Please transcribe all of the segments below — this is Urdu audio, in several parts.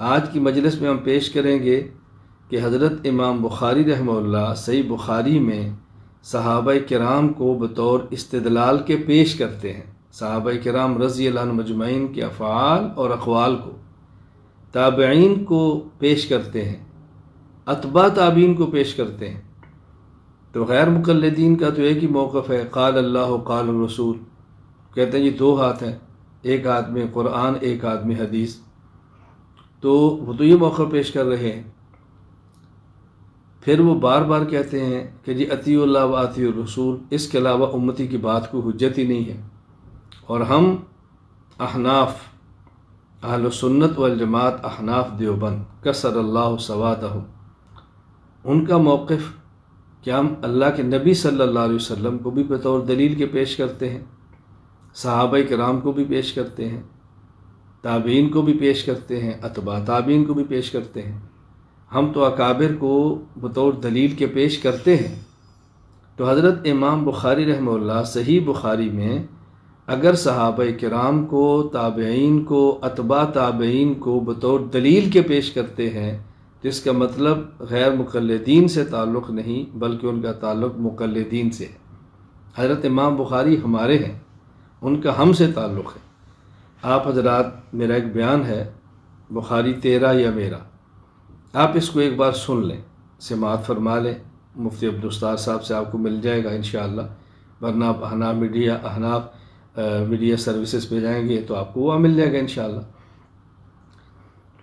آج کی مجلس میں ہم پیش کریں گے کہ حضرت امام بخاری رحمہ اللہ صحیح بخاری میں صحابہ کرام کو بطور استدلال کے پیش کرتے ہیں، صحابہ کرام رضی اللہ عنہ مجمعین کے افعال اور اقوال کو، تابعین کو پیش کرتے ہیں، اتباع تابعین کو پیش کرتے ہیں۔ تو غیر مقلدین کا تو ایک ہی موقف ہے، قال اللہ قال الرسول، کہتے ہیں یہ دو ہاتھ ہیں، ایک ہاتھ میں قرآن ایک ہاتھ میں حدیث، تو وہ تو یہ موقف پیش کر رہے ہیں۔ پھر وہ بار بار کہتے ہیں کہ جی اطیعوا اللہ و اطیعوا الرسول، اس کے علاوہ امتی کی بات کو حجت ہی نہیں ہے۔ اور ہم احناف اہل سنت والجماعت احناف دیوبند کسر اللہ سوادہم، ان کا موقف کہ ہم اللہ کے نبی صلی اللہ علیہ وسلم کو بھی بطور دلیل کے پیش کرتے ہیں، صحابہ کرام کو بھی پیش کرتے ہیں، تابعین کو بھی پیش کرتے ہیں، اتباع تابعین کو بھی پیش کرتے ہیں۔ ہم تو اکابر کو بطور دلیل کے پیش کرتے ہیں۔ تو حضرت امام بخاری رحمہ اللہ صحیح بخاری میں اگر صحابہ کرام کو، تابعین کو، اتباع تابعین کو بطور دلیل کے پیش کرتے ہیں تو اس کا مطلب غیر مقلدین سے تعلق نہیں بلکہ ان کا تعلق مقلدین سے ہے۔ حضرت امام بخاری ہمارے ہیں، ان کا ہم سے تعلق ہے۔ آپ حضرات، میرا ایک بیان ہے بخاری 13 یا میرا، آپ اس کو ایک بار سن لیں، سماعت فرما لیں، مفتی عبدالستار صاحب سے آپ کو مل جائے گا انشاءاللہ، ورنہ آپ احناف میڈیا سروسز پہ جائیں گے تو آپ کو وہ مل جائے گا انشاءاللہ۔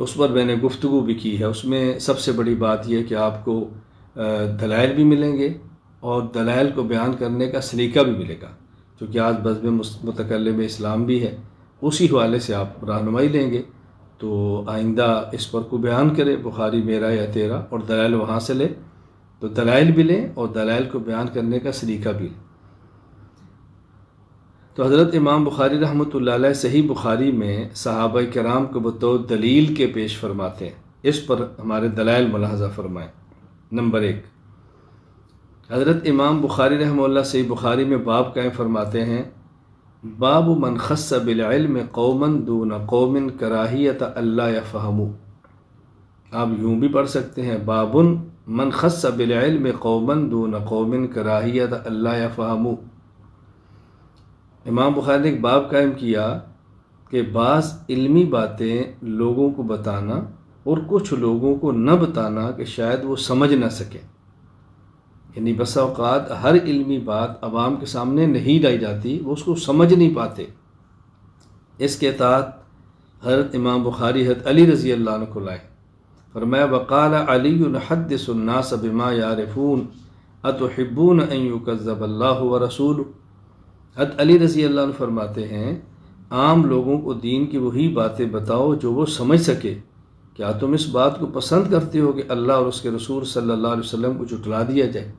اس پر میں نے گفتگو بھی کی ہے۔ اس میں سب سے بڑی بات یہ کہ آپ کو دلائل بھی ملیں گے اور دلائل کو بیان کرنے کا سلیقہ بھی ملے گا، کیونکہ آج بزم متکلم اسلام بھی ہے، اسی حوالے سے آپ رہنمائی لیں گے۔ تو آئندہ اس پر کو بیان کرے بخاری میرا یا تیرا اور دلائل وہاں سے لے، تو دلائل بھی لیں اور دلائل کو بیان کرنے کا سلیقہ بھی لیں۔ تو حضرت امام بخاری رحمۃ اللہ علیہ صحیح بخاری میں صحابہ کرام کو بطور دلیل کے پیش فرماتے ہیں۔ اس پر ہمارے دلائل ملاحظہ فرمائیں۔ نمبر 1، حضرت امام بخاری رحمہ اللہ صحیح بخاری میں باب قائم فرماتے ہیں، باب من خص بالعلم قوما دون قوم کراہیت اللہ یفہموا۔ آپ یوں بھی پڑھ سکتے ہیں، باب من خص بالعلم قوما دون قوم کراہیت اللہ یفہموا۔ امام بخاری نے ایک باب قائم کیا کہ بعض علمی باتیں لوگوں کو بتانا اور کچھ لوگوں کو نہ بتانا کہ شاید وہ سمجھ نہ سکیں، یعنی بس اوقات ہر علمی بات عوام کے سامنے نہیں لائی جاتی، وہ اس کو سمجھ نہیں پاتے۔ اس کے تحت حضرت امام بخاری حضرت علی رضی اللہ عنہ کو لائے، فرمایا وقال علی حدث الناس بما یعرفون اتحبون ان یکذب اللہ ورسولہ۔ حضرت علی رضی اللہ عنہ فرماتے ہیں، عام لوگوں کو دین کی وہی باتیں بتاؤ جو وہ سمجھ سکے۔ کیا تم اس بات کو پسند کرتے ہو کہ اللہ اور اس کے رسول صلی اللہ علیہ وسلم کو جھٹلا دیا جائے؟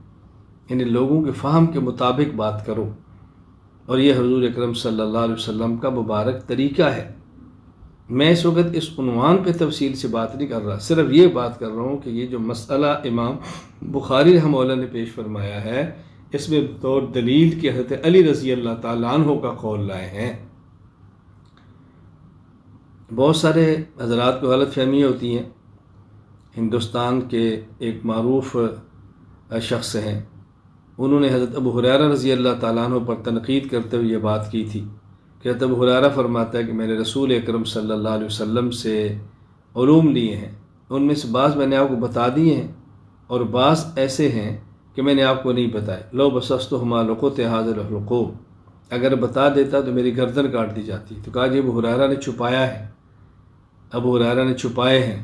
یعنی لوگوں کے فہم کے مطابق بات کرو، اور یہ حضور اکرم صلی اللہ علیہ وسلم کا مبارک طریقہ ہے۔ میں اس وقت اس عنوان پہ تفصیل سے بات نہیں کر رہا، صرف یہ بات کر رہا ہوں کہ یہ جو مسئلہ امام بخاری رحمہ اللہ نے پیش فرمایا ہے، اس میں بطور دلیل کہ حضرت علی رضی اللہ تعالیٰ عنہ کا قول لائے ہیں۔ بہت سارے حضرات کو غلط فہمیاں ہوتی ہیں۔ ہندوستان کے ایک معروف شخص ہیں، انہوں نے حضرت ابو ہریرہ رضی اللہ تعالیٰ عنہ پر تنقید کرتے ہوئے یہ بات کی تھی کہ حضرت ابو ہریرہ فرماتا ہے کہ میں نے رسول اکرم صلی اللہ علیہ وسلم سے علوم لیے ہیں، ان میں سے بعض میں نے آپ کو بتا دیے ہیں اور بعض ایسے ہیں کہ میں نے آپ کو نہیں بتائے۔ لو بسستہما لقطع ھذا الحلقوم، اگر بتا دیتا تو میری گردن کاٹ دی جاتی۔ تو کہا جی ابو ہریرہ نے چھپایا ہے، ابو ہریرہ نے چھپائے ہیں،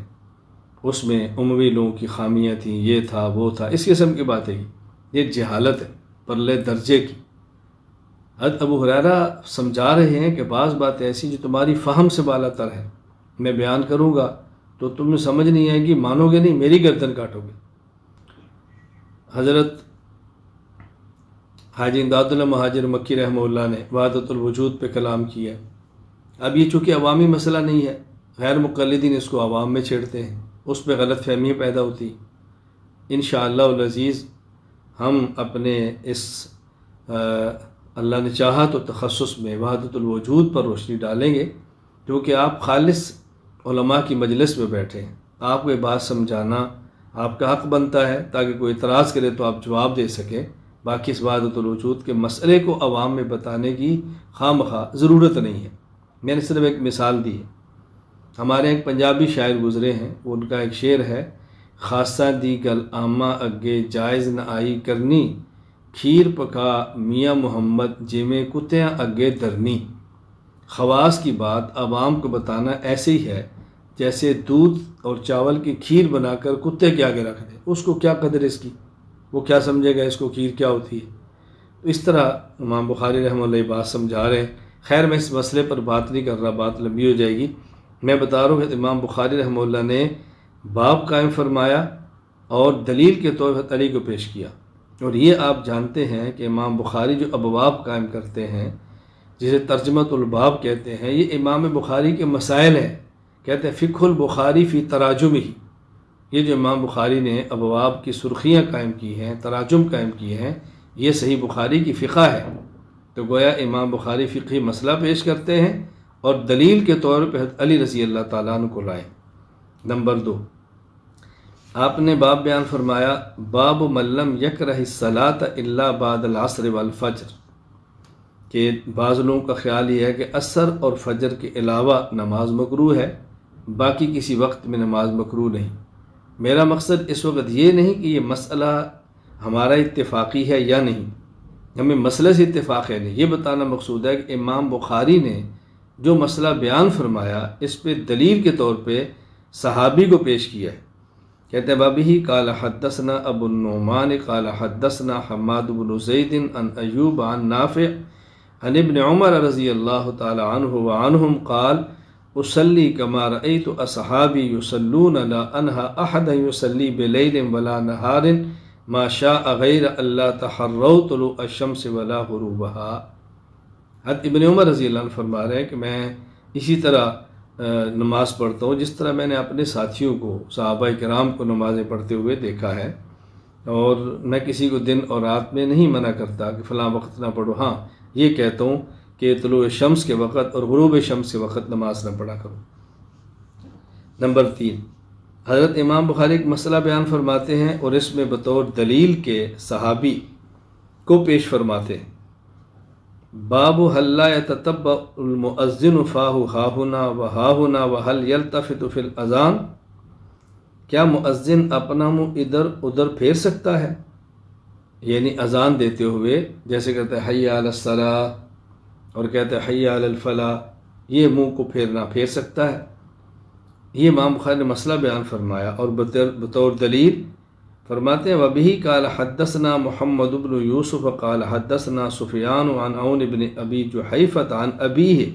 اس میں اموی لوگوں کی خامیاں تھیں، یہ تھا وہ تھا، اس قسم کی باتیں کی۔ یہ جہالت ہے پرلے درجے کی۔ حضرت ابو ہریرہ سمجھا رہے ہیں کہ بعض باتیں ایسی جو تمہاری فہم سے بالا تر ہے، میں بیان کروں گا تو تمہیں سمجھ نہیں آئے گی، مانو گے نہیں، میری گردن کاٹو گے۔ حضرت حاجی امداد اللہ مہاجر مکی رحمہ اللہ نے وحدت الوجود پہ کلام کیا۔ اب یہ چونکہ عوامی مسئلہ نہیں ہے، غیر مقلدین اس کو عوام میں چھیڑتے ہیں، اس پہ غلط فہمیاں پیدا ہوتی۔ انشاءاللہ العزیز ہم اپنے اس اللہ نے چاہا تو تخصص میں وحدت الوجود پر روشنی ڈالیں گے، کیونکہ آپ خالص علماء کی مجلس میں بیٹھے ہیں، آپ کو یہ بات سمجھانا آپ کا حق بنتا ہے تاکہ کوئی اعتراض کرے تو آپ جواب دے سکیں۔ باقی اس وحدت الوجود کے مسئلے کو عوام میں بتانے کی خواہ ضرورت نہیں ہے۔ میں نے صرف ایک مثال دی ہے۔ ہمارے ایک پنجابی شاعر گزرے ہیں، ان کا ایک شعر ہے، خاصہ دی گل عامہ اگے جائز نہ آئی کرنی، کھیر پکا میاں محمد جیویں کتیاں اگے درنی۔ خواص کی بات عوام کو بتانا ایسے ہی ہے جیسے دودھ اور چاول کی کھیر بنا کر کتے کے آگے رکھ دے، اس کو کیا قدر اس کی، وہ کیا سمجھے گا اس کو کھیر کیا ہوتی ہے۔ تو اس طرح امام بخاری رحمہ اللہ بات سمجھا رہے ہیں۔ خیر میں اس مسئلے پر بات نہیں کر رہا، بات لمبی ہو جائے گی۔ میں بتا رہا ہوں کہ امام بخاری رحمہ اللہ نے باب قائم فرمایا اور دلیل کے طور پر علی کو پیش کیا، اور یہ آپ جانتے ہیں کہ امام بخاری جو ابواب قائم کرتے ہیں جسے ترجمۃ الباب کہتے ہیں، یہ امام بخاری کے مسائل ہیں۔ کہتے ہیں فقہ البخاری فی تراجمہ، یہ جو امام بخاری نے ابواب کی سرخیاں قائم کی ہیں، تراجم قائم کیے ہیں، یہ صحیح بخاری کی فقہ ہے۔ تو گویا امام بخاری فقہی مسئلہ پیش کرتے ہیں اور دلیل کے طور پہ حضرت علی رضی اللہ تعالیٰ عنہ کو لائیں۔ نمبر 2، آپ نے باب بیان فرمایا باب من لم یکرہ الصلاۃ الا بعد العصر والفجر، کہ بعض لوگوں کا خیال یہ ہے کہ عصر اور فجر کے علاوہ نماز مکروہ ہے، باقی کسی وقت میں نماز مکروہ نہیں۔ میرا مقصد اس وقت یہ نہیں کہ یہ مسئلہ ہمارا اتفاقی ہے یا نہیں، ہمیں مسئلے سے اتفاق ہے نہیں، یہ بتانا مقصود ہے کہ امام بخاری نے جو مسئلہ بیان فرمایا اس پہ دلیل کے طور پہ صحابی کو پیش کیا ہے۔ کہتے ہیں بابی قال حدثنا ابو النعمان قال حدثنا حماد بن زید عن ایوب عن نافع عن ابن عمر رضی اللہ تعالی عنہ وعنہم قال اصلی کما رأیت اصحابی یصلون لا انہا احد یصلی بلیل ولا نہار ما شاء غیر اللہ تحروا طلوع الشمس ولا غروبها۔ حضرت ابن عمر رضی اللہ عنہ فرما رہے ہیں کہ میں اسی طرح نماز پڑھتا ہوں جس طرح میں نے اپنے ساتھیوں کو، صحابہ کرام کو نمازیں پڑھتے ہوئے دیکھا ہے، اور میں کسی کو دن اور رات میں نہیں منع کرتا کہ فلاں وقت نہ پڑھو، ہاں یہ کہتا ہوں کہ طلوع شمس کے وقت اور غروب شمس کے وقت نماز نہ پڑھا کرو۔ نمبر 3، حضرت امام بخاری ایک مسئلہ بیان فرماتے ہیں اور اس میں بطور دلیل کے صحابی کو پیش فرماتے ہیں۔ باب هل لا يتتبع المؤذن فاه هاهنا وهاهنا وهل يلتفت في الاذان، کیا مؤذن اپنا منہ ادھر ادھر پھیر سکتا ہے، یعنی اذان دیتے ہوئے جیسے کہتے ہیں حی علی الصلاۃ اور کہتے ہیں حی علی الفلاح، یہ منہ کو پھیر سکتا ہے؟ یہ امام بخاری نے مسئلہ بیان فرمایا اور بطور دلیل فرماتے ہیں وبہ قال حدثنا محمد بن یوسف قال حدثنا سفیان عن عون بن ابی جحیفۃ عن ابیہ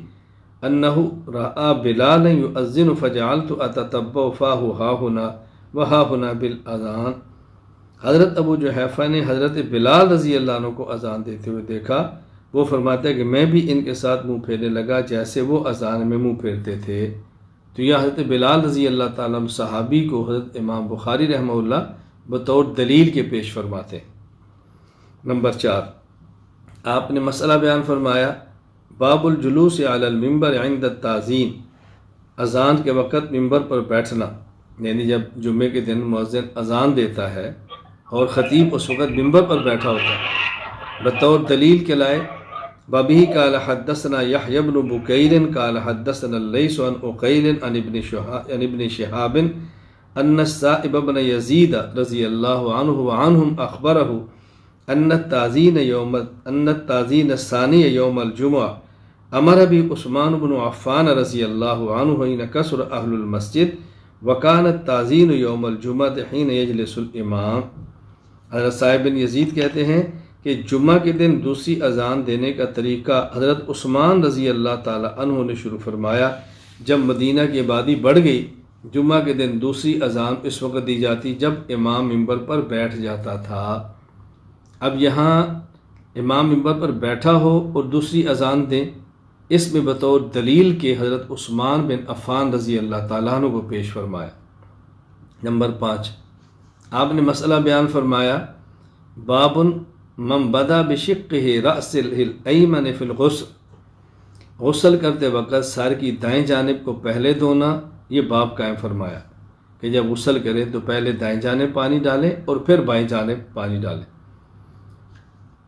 انہ رأى بلالا یؤذن فجعلت اتتبع فاہ ہاہنا وہاہنا بالاذان۔ حضرت ابو جحیفہ نے حضرت بلال رضی اللہ عنہ کو اذان دیتے ہوئے دیکھا، وہ فرماتے ہیں کہ میں بھی ان کے ساتھ منہ پھیرنے لگا جیسے وہ اذان میں منہ پھیرتے تھے۔ تو یہ حضرت بلال رضی اللہ تعالیٰ عنہ صحابی کو حضرت امام بخاری رحمہ اللہ بطور دلیل کے پیش فرماتے ہیں۔ نمبر 4، آپ نے مسئلہ بیان فرمایا باب الجلوس علی المنبر عند التاذین، اذان کے وقت ممبر پر بیٹھنا، یعنی جب جمعے کے دن مؤذن اذان دیتا ہے اور خطیب اس وقت ممبر پر بیٹھا ہوتا ہے، بطور دلیل کے لائے بابی قال حدثنا یحیی بن بکیر قال حدثنا اللیث عن عقیل عن ابن شہاب ان السائب بن یزید رضی اللہ عنہ وعنہم اخبرہ ان التاذین الثانی یوم الجمعہ امر بھی عثمان بن عفان رضی اللہ عنہ حین کثر اہل المسجد وکان التاذین یوم الجمعہ حین یجلس الامام۔ حضرت صاحب بن یزید کہتے ہیں کہ جمعہ کے دن دوسری اذان دینے کا طریقہ حضرت عثمان رضی اللہ تعالی عنہ نے شروع فرمایا جب مدینہ کی آبادی بڑھ گئی۔ جمعہ کے دن دوسری اذان اس وقت دی جاتی جب امام ممبر پر بیٹھ جاتا تھا۔ اب یہاں امام ممبر پر بیٹھا ہو اور دوسری اذان دیں، اس میں بطور دلیل کے حضرت عثمان بن عفان رضی اللہ تعالیٰ عنہ کو پیش فرمایا۔ نمبر 5، آپ نے مسئلہ بیان فرمایا باب من بدا بشقہ رأس الایمن فی الغسل، غسل کرتے وقت سر کی دائیں جانب کو پہلے دھونا یہ باب قائم فرمایا کہ جب غسل کریں تو پہلے دائیں جانب پانی ڈالیں اور پھر بائیں جانب پانی ڈالیں۔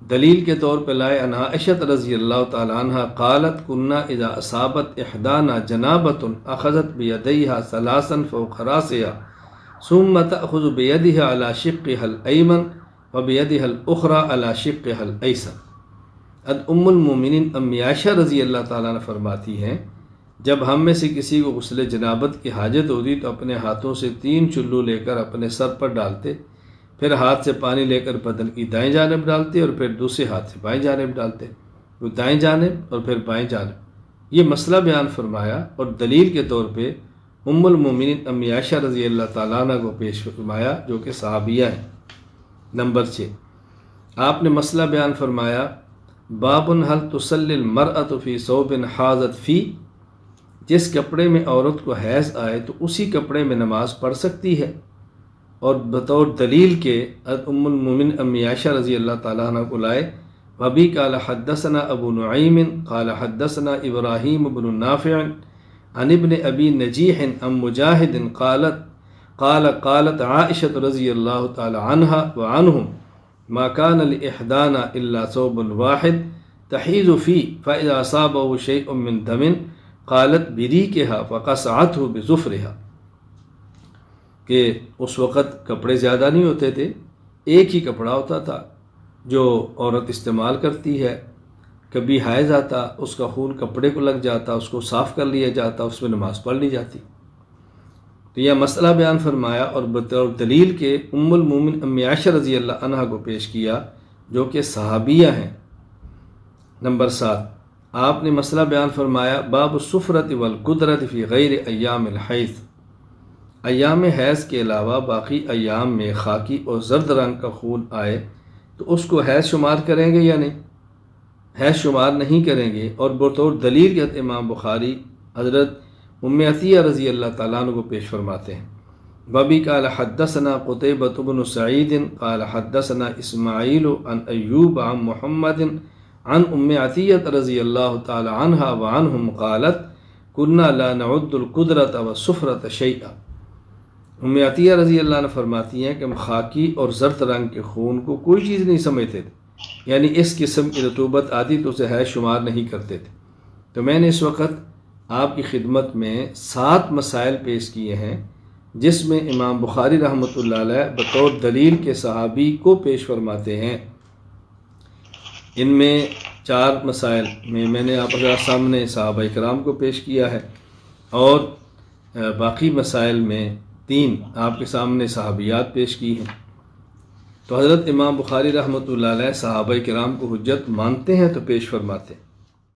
دلیل کے طور پہ لائے عن عائشہ رضی اللہ تعالی عنہ قالت كنا اذا اصابت احدانا جنابۃ اخذت بیدیہا ثلاثا فوق راسها ثم تأخذ بیدہا على شقها الایمن وبیدہا الاخرى على شقها الایسر۔ ام المومنین امی عائشہ رضی اللہ تعالیٰ عنہ فرماتی ہیں جب ہم میں سے کسی کو غسل جنابت کی حاجت ہوتی تو اپنے ہاتھوں سے 3 چلو لے کر اپنے سر پر ڈالتے، پھر ہاتھ سے پانی لے کر بدن کی دائیں جانب ڈالتے اور پھر دوسرے ہاتھ سے بائیں جانب ڈالتے، تو دائیں جانب اور پھر بائیں جانب۔ یہ مسئلہ بیان فرمایا اور دلیل کے طور پہ ام المومنین امی عائشہ رضی اللہ تعالیٰ عنہ کو پیش فرمایا جو کہ صحابیہ ہیں۔ نمبر 6، آپ نے مسئلہ بیان فرمایا باب هل تصلی المرأة فی ثوب حاضت فی، جس کپڑے میں عورت کو حیض آئے تو اسی کپڑے میں نماز پڑھ سکتی ہے، اور بطور دلیل کے ام المومن امی عائشہ رضی اللہ تعالیٰ عنہ کو لائے وبی قال حدثنا ابو نعیم قال حدثنا ابراہیم بن نافع عن ابن ابی نجیح عن مجاہد قالت عائشہ رضی اللہ تعالی عنہ وعنہم ما كان لإحدانا الا ثوب واحد تحیض فيه فاذا اصابه شيء من دم قالت بریکها فقصعته بظفرها، کہ اس وقت کپڑے زیادہ نہیں ہوتے تھے، ایک ہی کپڑا ہوتا تھا جو عورت استعمال کرتی ہے، کبھی حیض آتا اس کا خون کپڑے کو لگ جاتا، اس کو صاف کر لیا جاتا، اس میں نماز پڑھ لی جاتی۔ تو یہ مسئلہ بیان فرمایا اور بطور دلیل کے ام المومن امی عائشہ رضی اللہ عنہ کو پیش کیا جو کہ صحابیہ ہیں۔ نمبر 7، آپ نے مسئلہ بیان فرمایا باب السفرۃ والقدرۃ فی غیر ایام الحیض، ایام حیض کے علاوہ باقی ایام میں خاکی اور زرد رنگ کا خون آئے تو اس کو حیض شمار کریں گے یا نہیں؟ حیض شمار نہیں کریں گے، اور بطور دلیل کے امام بخاری حضرت ام عطیہ رضی اللہ تعالیٰ عنہ کو پیش فرماتے ہیں وبی قال حدثنا قتیبۃ بن سعید قال حدثنا اسماعیل عن ایوب عن محمد عن ام عطیہ رضی اللہ تعالی عنہ وعنہم قالت كنا لا نعد القدرۃ والسفرۃ شیئا۔ ام عطیہ رضی اللہ عنہ فرماتی ہیں کہ ہم خاکی اور زرد رنگ کے خون کو کوئی چیز نہیں سمجھتے تھے، یعنی اس قسم کی رطوبت آتی تو اسے حیض شمار نہیں کرتے تھے۔ تو میں نے اس وقت آپ کی خدمت میں 7 مسائل پیش کیے ہیں جس میں امام بخاری رحمۃ اللہ علیہ بطور دلیل کے صحابی کو پیش فرماتے ہیں۔ ان میں 4 مسائل میں نے آپ کے سامنے صحابہ کرام کو پیش کیا ہے، اور باقی مسائل میں 3 آپ کے سامنے صحابیات پیش کی ہیں۔ تو حضرت امام بخاری رحمۃ اللہ علیہ صحابہ کرام کو حجت مانتے ہیں تو پیش فرماتے ہیں۔